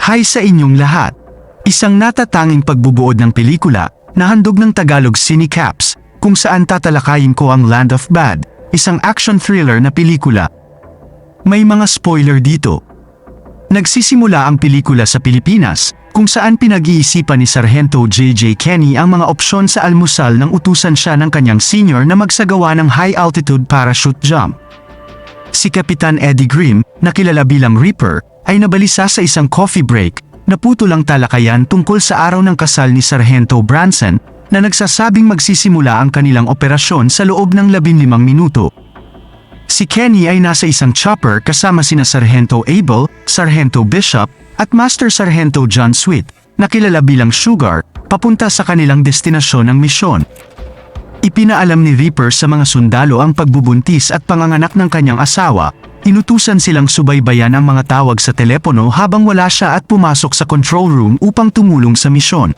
Hi sa inyong lahat! Isang natatanging pagbubuod ng pelikula na handog ng Tagalog Cinecaps kung saan tatalakayin ko ang Land of Bad, isang action thriller na pelikula. May mga spoiler dito. Nagsisimula ang pelikula sa Pilipinas kung saan pinag-iisipan ni Sargento J.J. Kenny ang mga opsyon sa almusal nang utusan siya ng kanyang senior na magsagawa ng high-altitude parachute jump. Si Kapitan Eddie Grimm, na kilala bilang Reaper, ay nabalisa sa isang coffee break na putol ang talakayan tungkol sa araw ng kasal ni Sargento Branson na nagsasabing magsisimula ang kanilang operasyon sa loob ng 15 minuto. Si Kenny ay nasa isang chopper kasama sina Sargento Abel, Sargento Bishop at Master Sargento John Sweet, na kilala bilang Sugar, papunta sa kanilang destinasyon ng misyon. Ipinaalam ni Reaper sa mga sundalo ang pagbubuntis at panganganak ng kanyang asawa. Inutusan silang subaybayan ang mga tawag sa telepono habang wala siya at pumasok sa control room upang tumulong sa misyon.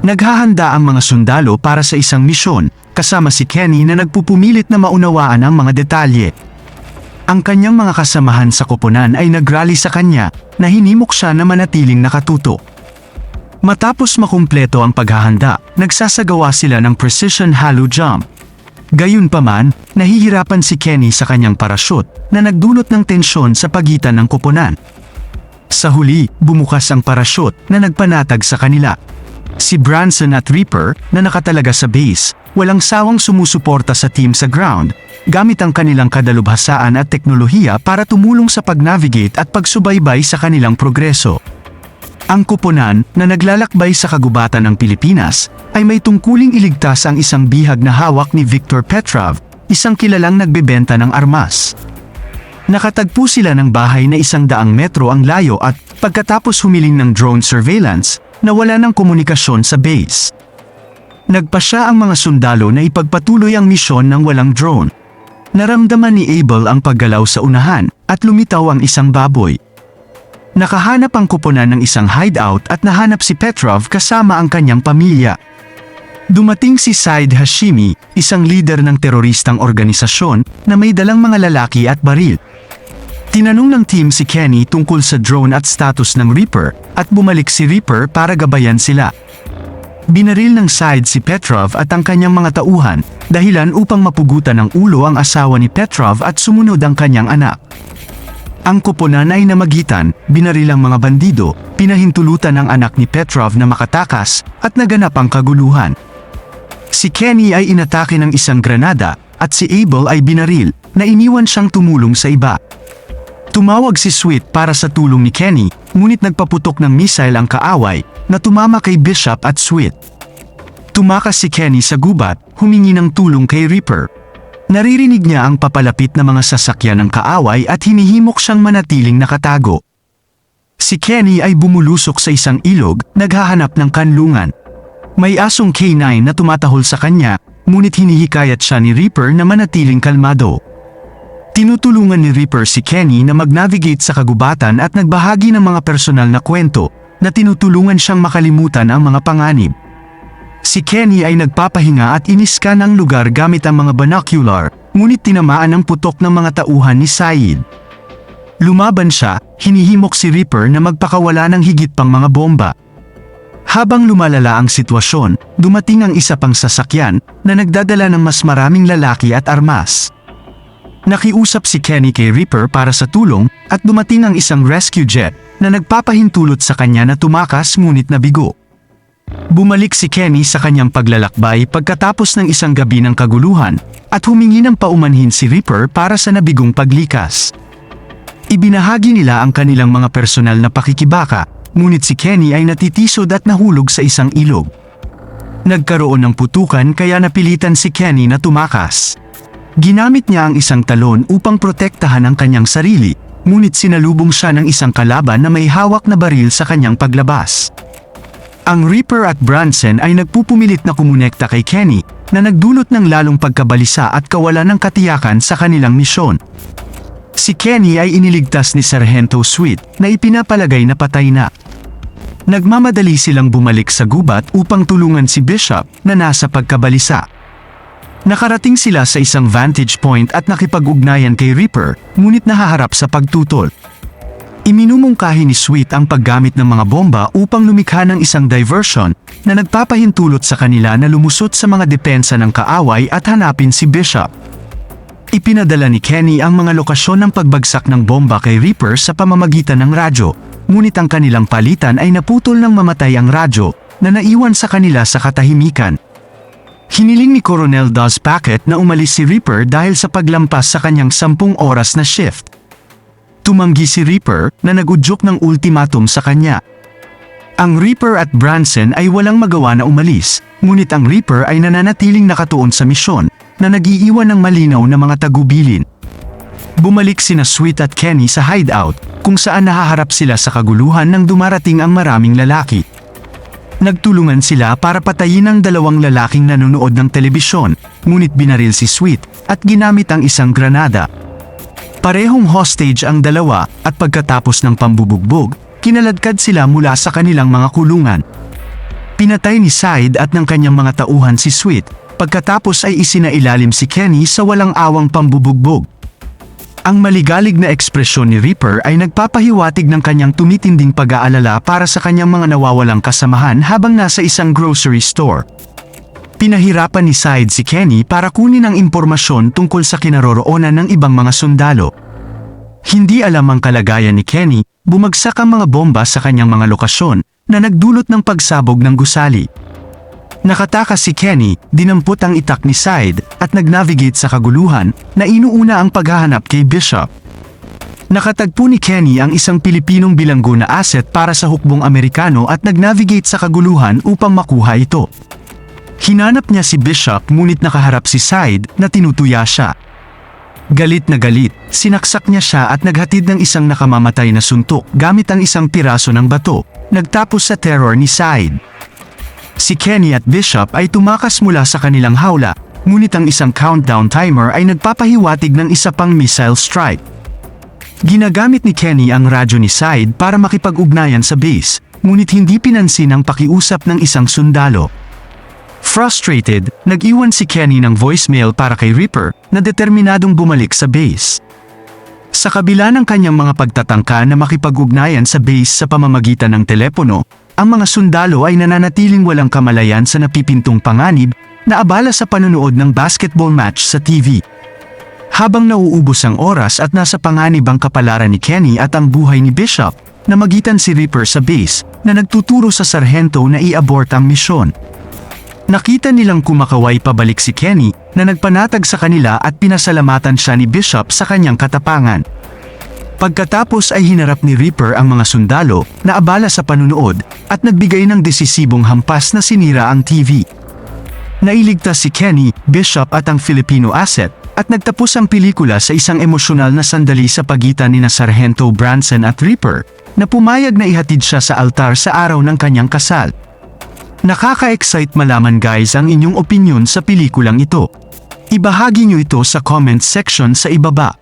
Naghahanda ang mga sundalo para sa isang misyon, kasama si Kenny na nagpupumilit na maunawaan ang mga detalye. Ang kanyang mga kasamahan sa koponan ay nagrally sa kanya na hinimok siya na manatiling nakatuto. Matapos makumpleto ang paghahanda, nagsasagawa sila ng precision halo jump. Gayunpaman, nahihirapan si Kenny sa kanyang parachute na nagdulot ng tensyon sa pagitan ng koponan. Sa huli, bumukas ang parachute na nagpanatag sa kanila. Si Branson at Reaper, na nakatalaga sa base, walang sawang sumusuporta sa team sa ground, gamit ang kanilang kadalubhasaan at teknolohiya para tumulong sa pag-navigate at pagsubaybay sa kanilang progreso. Ang koponan, na naglalakbay sa kagubatan ng Pilipinas, ay may tungkuling iligtas ang isang bihag na hawak ni Victor Petrov, isang kilalang nagbebenta ng armas. Nakatagpo sila ng bahay na 100 metro ang layo at, pagkatapos humiling ng drone surveillance, nawala ng komunikasyon sa base. Nagpasya ang mga sundalo na ipagpatuloy ang misyon ng walang drone. Naramdaman ni Abel ang paggalaw sa unahan, at lumitaw ang isang baboy. Nakahanap ang koponan ng isang hideout at nahanap si Petrov kasama ang kanyang pamilya. Dumating si Said Hashimi, isang leader ng teroristang organisasyon na may dalang mga lalaki at baril. Tinanong ng team si Kenny tungkol sa drone at status ng Reaper at bumalik si Reaper para gabayan sila. Binaril ng Said si Petrov at ang kanyang mga tauhan, dahilan upang mapugutan ng ulo ang asawa ni Petrov at sumunod ang kanyang anak. Ang koponan ay namagitan, binaril ang mga bandido, pinahintulutan ang anak ni Petrov na makatakas, at naganap ang kaguluhan. Si Kenny ay inatake ng isang granada, at si Abel ay binaril, na iniwan siyang tumulong sa iba. Tumawag si Sweet para sa tulong ni Kenny, ngunit nagpaputok ng missile ang kaaway, na tumama kay Bishop at Sweet. Tumakas si Kenny sa gubat, humingi ng tulong kay Reaper. Naririnig niya ang papalapit na mga sasakyan ng kaaway at hinihimok siyang manatiling nakatago. Si Kenny ay bumulusok sa isang ilog, naghahanap ng kanlungan. May asong K9 na tumatahol sa kanya, ngunit hinihikayat siya ni Reaper na manatiling kalmado. Tinutulungan ni Reaper si Kenny na mag-navigate sa kagubatan at nagbahagi ng mga personal na kwento, na tinutulungan siyang makalimutan ang mga panganib. Si Kenny ay nagpapahinga at iniskan ang lugar gamit ang mga binocular, ngunit tinamaan ang putok ng mga tauhan ni Said. Lumaban siya, hinihimok si Reaper na magpakawala ng higit pang mga bomba. Habang lumalala ang sitwasyon, dumating ang isa pang sasakyan na nagdadala ng mas maraming lalaki at armas. Nakiusap si Kenny kay Reaper para sa tulong at dumating ang isang rescue jet na nagpapahintulot sa kanya na tumakas ngunit nabigo. Bumalik si Kenny sa kanyang paglalakbay pagkatapos ng isang gabi ng kaguluhan at humingi ng paumanhin si Reaper para sa nabigong paglikas. Ibinahagi nila ang kanilang mga personal na pakikibaka, ngunit si Kenny ay natitisod at nahulog sa isang ilog. Nagkaroon ng putukan kaya napilitan si Kenny na tumakas. Ginamit niya ang isang talon upang protektahan ang kanyang sarili, ngunit sinalubong siya ng isang kalaban na may hawak na baril sa kanyang paglabas. Ang Reaper at Branson ay nagpupumilit na kumonekta kay Kenny na nagdulot ng lalong pagkabalisa at kawalan ng katiyakan sa kanilang misyon. Si Kenny ay iniligtas ni Sargento Sweet na ipinapalagay na patay na. Nagmamadali silang bumalik sa gubat upang tulungan si Bishop na nasa pagkabalisa. Nakarating sila sa isang vantage point at nakipag-ugnayan kay Reaper, ngunit nahaharap sa pagtutol. Iminumungkahi ni Sweet ang paggamit ng mga bomba upang lumikha ng isang diversion na nagpapahintulot sa kanila na lumusot sa mga depensa ng kaaway at hanapin si Bishop. Ipinadala ni Kenny ang mga lokasyon ng pagbagsak ng bomba kay Reaper sa pamamagitan ng radyo, ngunit ang kanilang palitan ay naputol nang mamatay ang radyo na naiwan sa kanila sa katahimikan. Hiniling ni Coronel Dawes Packett na umalis si Reaper dahil sa paglampas sa kanyang 10 oras na shift. Tumanggi si Reaper na nag-udyok ng ultimatum sa kanya. Ang Reaper at Branson ay walang magawa na umalis, ngunit ang Reaper ay nananatiling nakatuon sa misyon na nag-iiwan ng malinaw na mga tagubilin. Bumalik sina Sweet at Kenny sa hideout kung saan nahaharap sila sa kaguluhan nang dumarating ang maraming lalaki. Nagtulungan sila para patayin ang 2 lalaking nanonood ng telebisyon, ngunit binaril si Sweet at ginamit ang isang granada. Parehong hostage ang 2 at pagkatapos ng pambubugbog, kinaladkad sila mula sa kanilang mga kulungan. Pinatay ni Side at ng kanyang mga tauhan si Sweet, pagkatapos ay isinailalim si Kenny sa walang awang pambubugbog. Ang maligalig na ekspresyon ni Reaper ay nagpapahiwatig ng kanyang tumitinding pag-aalala para sa kanyang mga nawawalang kasamahan habang nasa isang grocery store. Pinahirapan ni Side si Kenny para kunin ang impormasyon tungkol sa kinaroroonan ng ibang mga sundalo. Hindi alam ang kalagayan ni Kenny, bumagsak ang mga bomba sa kanyang mga lokasyon na nagdulot ng pagsabog ng gusali. Nakatakas si Kenny, dinampot ang itak ni Side at nag-navigate sa kaguluhan na inuuna ang paghahanap kay Bishop. Nakatagpo ni Kenny ang isang Pilipinong bilanggo na asset para sa hukbong Amerikano at nag-navigate sa kaguluhan upang makuha ito. Hinanap niya si Bishop ngunit nakaharap si Side na tinutuya siya. Galit na galit, sinaksak niya siya at naghatid ng isang nakamamatay na suntok gamit ang isang piraso ng bato, nagtapos sa terror ni Side. Si Kenny at Bishop ay tumakas mula sa kanilang hawla, ngunit ang isang countdown timer ay nagpapahiwatig ng isa pang missile strike. Ginagamit ni Kenny ang radyo ni Side para makipag-ugnayan sa base, ngunit hindi pinansin ang pakiusap ng isang sundalo. Frustrated, nag-iwan si Kenny ng voicemail para kay Reaper na determinadong bumalik sa base. Sa kabila ng kanyang mga pagtatangka na makipag-ugnayan sa base sa pamamagitan ng telepono, ang mga sundalo ay nananatiling walang kamalayan sa napipintong panganib na abala sa panonood ng basketball match sa TV. Habang nauubos ang oras at nasa panganib ang kapalaran ni Kenny at ang buhay ni Bishop, namagitan si Reaper sa base na nagtuturo sa sarhento na i-abort ang misyon. Nakita nilang kumakaway pabalik si Kenny na nagpanatag sa kanila at pinasalamatan siya ni Bishop sa kanyang katapangan. Pagkatapos ay hinarap ni Reaper ang mga sundalo na abala sa panunood at nagbigay ng desisibong hampas na sinira ang TV. Nailigtas si Kenny, Bishop at ang Filipino asset at nagtapos ang pelikula sa isang emosyonal na sandali sa pagitan ni Sargento Branson at Reaper na pumayag na ihatid siya sa altar sa araw ng kanyang kasal. Nakaka-excite malaman guys ang inyong opinyon sa pelikulang ito. Ibahagi nyo ito sa comment section sa ibaba.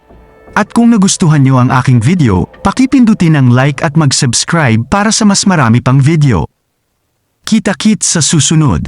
At kung nagustuhan nyo ang aking video, pakipindutin ang like at mag-subscribe para sa mas marami pang video. Kita-kits sa susunod.